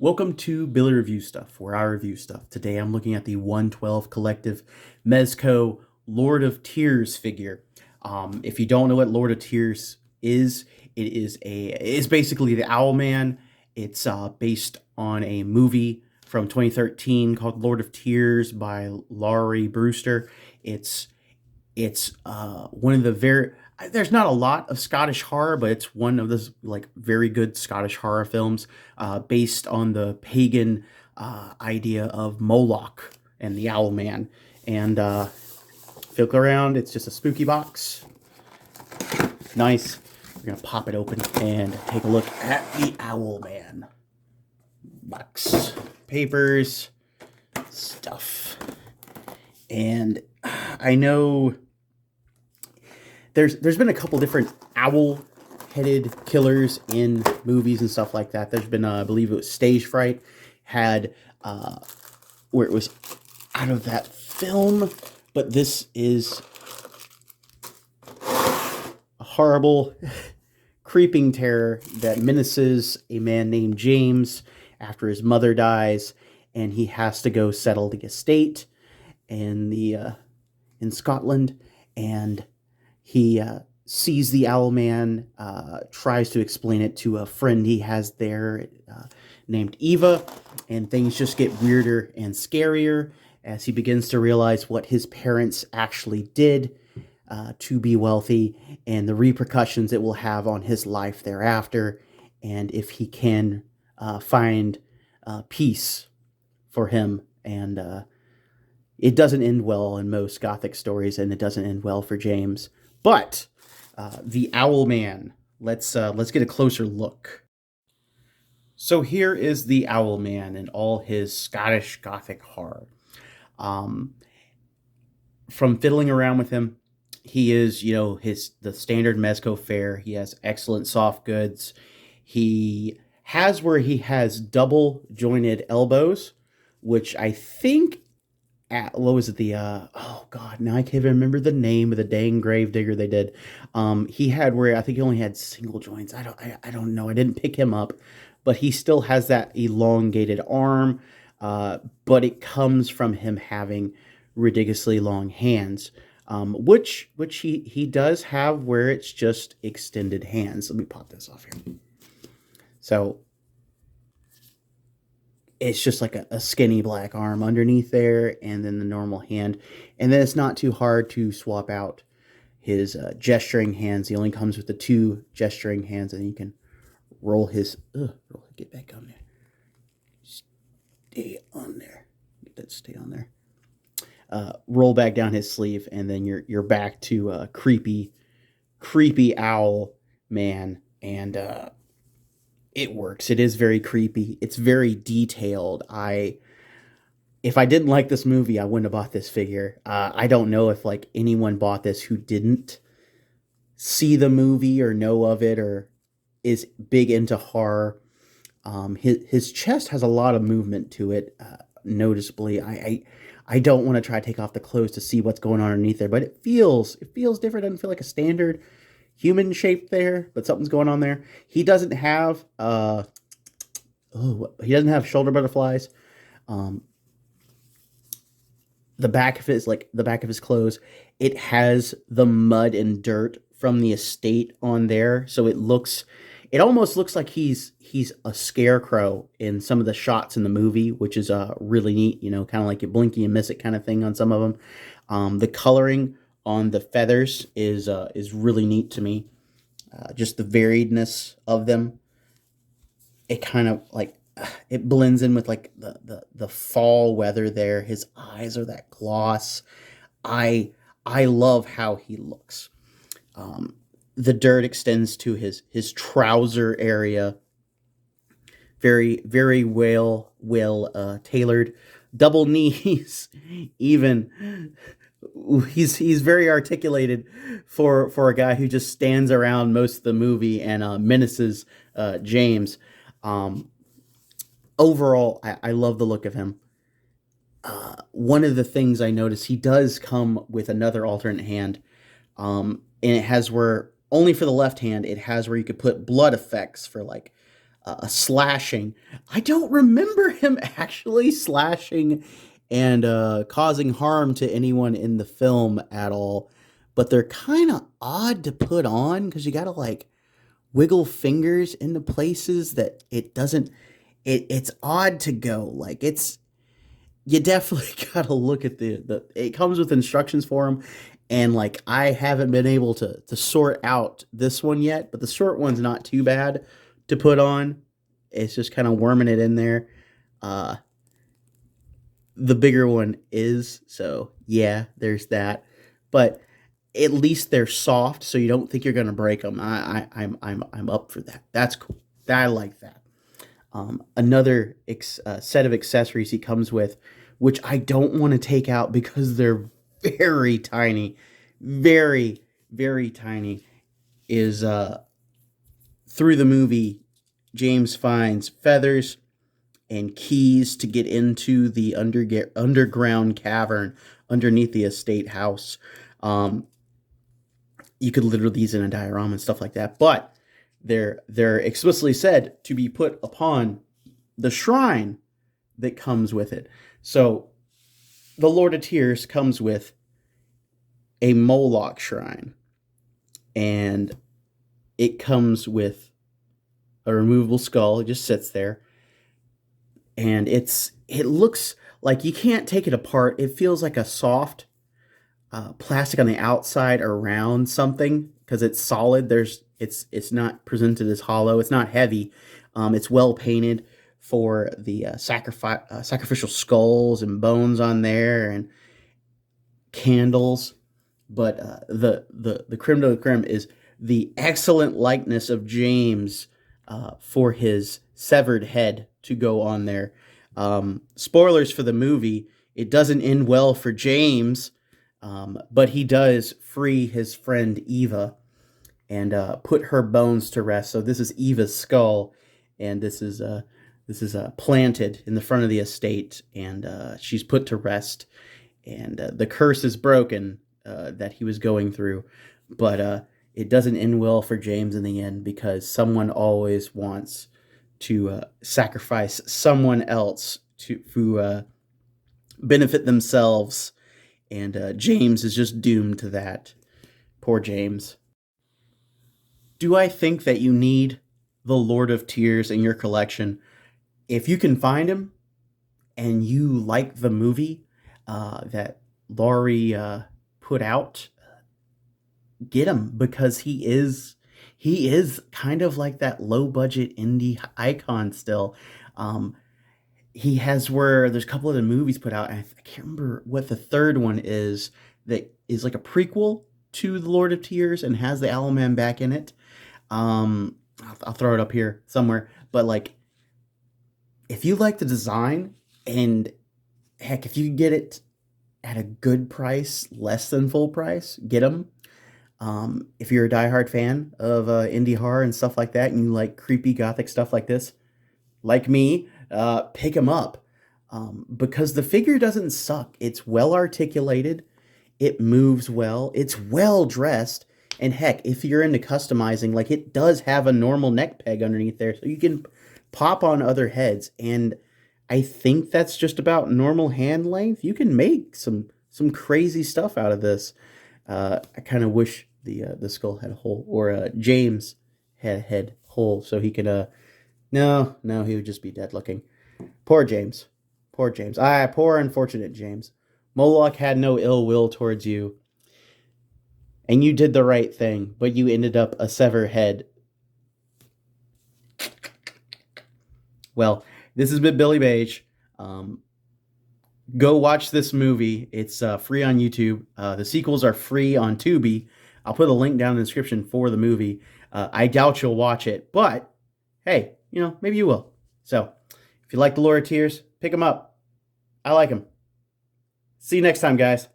Welcome to Billy Review Stuff, where I review stuff. Today I'm looking at the 112 Collective Mezco Lord of Tears figure. If you don't know what Lord of Tears is, it's basically the Owlman. It's based on a movie from 2013 called Lord of Tears by Laurie Brewster. It's one of the very there's not a lot of Scottish horror, but it's one of those like very good Scottish horror films based on the pagan idea of Moloch and the Owl Man. And if you look around, it's just a spooky box. Nice. We're gonna pop it open and take a look at the Owl Man box. Papers, stuff, and I know there's been a couple different owl-headed killers in movies and stuff like that. There's been, I believe it was Stage Fright, had where it was out of that film, but this is a horrible, creeping terror that menaces a man named James after his mother dies, and he has to go settle the estate in Scotland, and he sees the Owl Man, tries to explain it to a friend he has there named Eva, and things just get weirder and scarier as he begins to realize what his parents actually did to be wealthy and the repercussions it will have on his life thereafter, and if he can find peace for him. And it doesn't end well in most Gothic stories, and it doesn't end well for James. But the Owl Man, let's get a closer look. So here is the Owl Man in all his Scottish Gothic horror. From fiddling around with him, he is, the standard Mezco fare. He has excellent soft goods. He has where he has double jointed elbows, which I think what was it, oh god, now I can't even remember the name of the dang gravedigger they did. He had where I think he only had single joints. I don't know, I didn't pick him up, but he still has that elongated arm, but it comes from him having ridiculously long hands, which he does have where it's just extended hands. Let me pop this off here. So it's just like a skinny black arm underneath there, and then the normal hand. And then it's not too hard to swap out his gesturing hands. He only comes with the two gesturing hands, and you can roll his... get back on there. Stay on there. Get that stay on there. Roll back down his sleeve, and then you're back to creepy Owl Man. And it works. It is very creepy. It's very detailed. If I didn't like this movie, I wouldn't have bought this figure. I don't know if like anyone bought this who didn't see the movie or know of it or is big into horror. His chest has a lot of movement to it, noticeably. I don't want to try to take off the clothes to see what's going on underneath there, but it feels different. It doesn't feel like a standard human shape there, but something's going on there. He doesn't have shoulder butterflies. The back of his clothes, it has the mud and dirt from the estate on there, so it almost looks like he's a scarecrow in some of the shots in the movie, which is really neat. Kind of like a blinky and miss it kind of thing on some of them. The coloring on the feathers is really neat to me. Just the variedness of them. It kind of like it blends in with like the fall weather there. His eyes are that gloss. I love how he looks. The dirt extends to his trouser area. Very, very well tailored. Double knees, even. He's very articulated for a guy who just stands around most of the movie and menaces James. Overall, I love the look of him. One of the things I noticed, he does come with another alternate hand, and it has where only for the left hand it has where you could put blood effects for like slashing. I don't remember him actually slashing and causing harm to anyone in the film at all. But they're kind of odd to put on because you got to like wiggle fingers into places that it doesn't. It's odd to go. Like it's you definitely got to look at the. It comes with instructions for them, and like I haven't been able to sort out this one yet, but the short one's not too bad to put on. It's just kind of worming it in there. Uh, the bigger one is, so yeah, there's that. But at least they're soft, so you don't think you're gonna break them. I'm up for that. That's cool. I like that. Another set of accessories he comes with, which I don't want to take out because they're very tiny, very very tiny, is through the movie James finds feathers and keys to get into the underground cavern underneath the estate house. Um, you could literally use in a diorama and stuff like that, but they're explicitly said to be put upon the shrine that comes with it. So the Lord of Tears comes with a Moloch shrine, and it comes with a removable skull. It just sits there, and it looks like you can't take it apart. It feels like a soft plastic on the outside around something because it's solid. It's not presented as hollow. It's not heavy. It's well painted for the sacrificial skulls and bones on there and candles. But the creme de la creme is the excellent likeness of James for his severed head to go on there. Spoilers for the movie. It doesn't end well for James, but he does free his friend Eva and put her bones to rest. So this is Eva's skull, and this is planted in the front of the estate, and she's put to rest, and the curse is broken that he was going through. But it doesn't end well for James in the end because someone always wants to sacrifice someone else to benefit themselves, and James is just doomed to that. Poor James. Do I think that you need the Lord of Tears in your collection? If you can find him and you like the movie that Laurie put out, get him because he is kind of like that low budget indie icon still. He has where there's a couple of the movies put out, and I can't remember what the third one is that is like a prequel to The Lord of Tears and has the Owlman back in it. I'll throw it up here somewhere, but like if you like the design, and heck, if you get it at a good price, less than full price, get them. If you're a diehard fan of indie horror and stuff like that, and you like creepy gothic stuff like this, like me, pick them up because the figure doesn't suck. It's well articulated, it moves well, it's well dressed, and heck, if you're into customizing, like it does have a normal neck peg underneath there, so you can pop on other heads, and I think that's just about normal hand length. You can make some crazy stuff out of this. I kind of wish the skull had a hole, or James had a head hole, so he could. No, he would just be dead looking. Poor James. Poor James. Poor unfortunate James. Moloch had no ill will towards you, and you did the right thing, but you ended up a severed head. Well, this has been Billy Beige. Go watch this movie. It's free on YouTube. The sequels are free on Tubi. I'll put a link down in the description for the movie. I doubt you'll watch it, but hey, maybe you will. So, if you like The Lord of Tears, pick them up. I like them. See you next time, guys.